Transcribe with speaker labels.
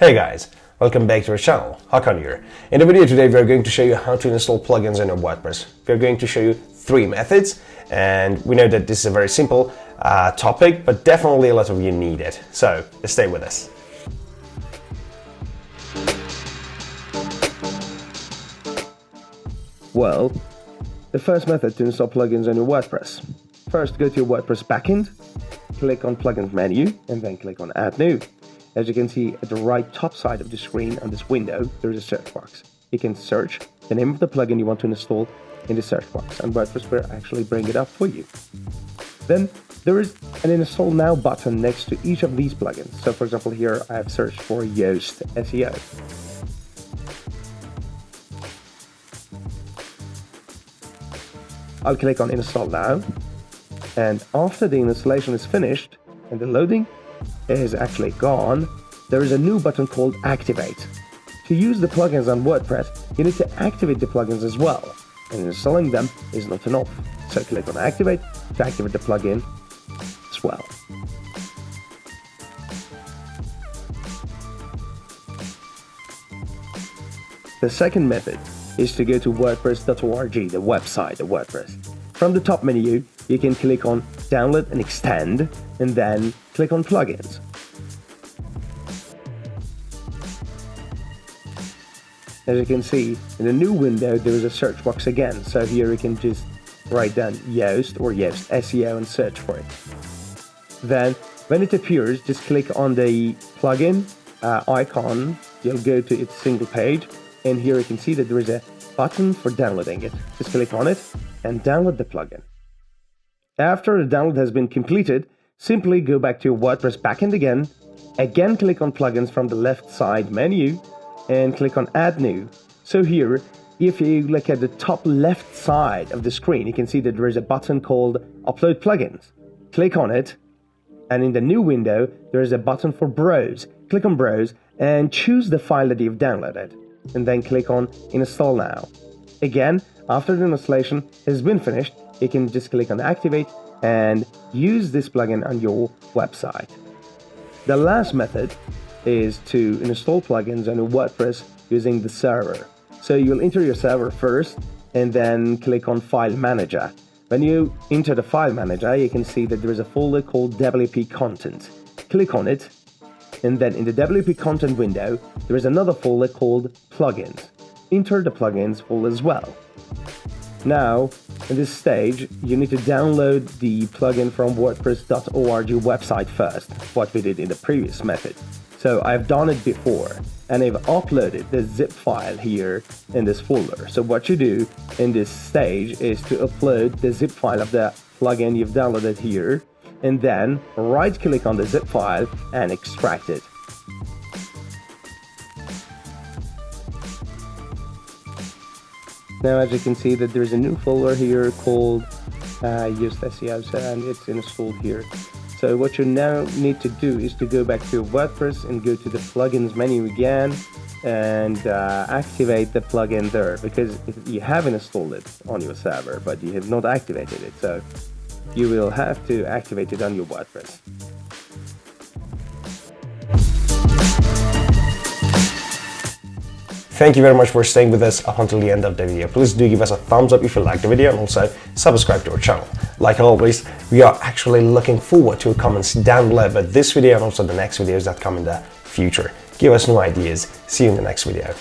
Speaker 1: Hey guys, welcome back to our channel, Hakan here. In the video today we are going to show you how to install plugins in your WordPress. We are going to show you 3 methods, and we know that this is a very simple topic, but definitely a lot of you need it. So stay with us. Well, the first method to install plugins on your WordPress. First, go to your WordPress backend, click on Plugins menu, and then click on Add New. As you can see at the right top side of the screen on this window, there is a search box. You can search the name of the plugin you want to install in the search box, and WordPress will actually bring it up for you. Then there is an Install Now button next to each of these plugins. So for example, here I have searched for Yoast SEO. I'll click on Install Now, and after the installation is finished and the loading is actually gone, there is a new button called Activate. To use the plugins on WordPress, you need to activate the plugins as well, and installing them is not enough. So click on Activate to activate the plugin as well. The second method is to go to wordpress.org, the website of WordPress. From the top menu, you can click on Download and Extend, and then click on Plugins. As you can see, in the new window, there is a search box again. So here you can just write down Yoast or Yoast SEO and search for it. Then, when it appears, just click on the plugin icon. You'll go to its single page, and here you can see that there is a button for downloading it. Just click on it and download the plugin. After the download has been completed, simply go back to your WordPress backend again click on Plugins from the left side menu, and click on Add New. So here, if you look at the top left side of the screen, you can see that there is a button called Upload Plugins. Click on it, and in the new window, there is a button for Browse. Click on Browse and choose the file that you've downloaded, and then click on Install Now. Again, after the installation has been finished, you can just click on Activate and use this plugin on your website. The last method is to install plugins on your WordPress using the server. So you'll enter your server first and then click on File Manager. When you enter the File Manager, you can see that there is a folder called WP Content. Click on it, and then in the WP Content window, there is another folder called Plugins. Enter the plugins folder as well. Now, in this stage, you need to download the plugin from wordpress.org website first, what we did in the previous method. So I've done it before, and I've uploaded the zip file here in this folder. So what you do in this stage is to upload the zip file of the plugin you've downloaded here, and then right-click on the zip file and extract it. Now, as you can see, that there's a new folder here called Yoast SEO, and it's installed here. So what you now need to do is to go back to your WordPress and go to the plugins menu again and activate the plugin there, because you haven't installed it on your server, but you have not activated it. So you will have to activate it on your WordPress. Thank you very much for staying with us up until the end of the video. Please do give us a thumbs up if you liked the video, and also subscribe to our channel. Like always, we are actually looking forward to your comments down below about this video and also the next videos that come in the future. Give us new ideas. See you in the next video.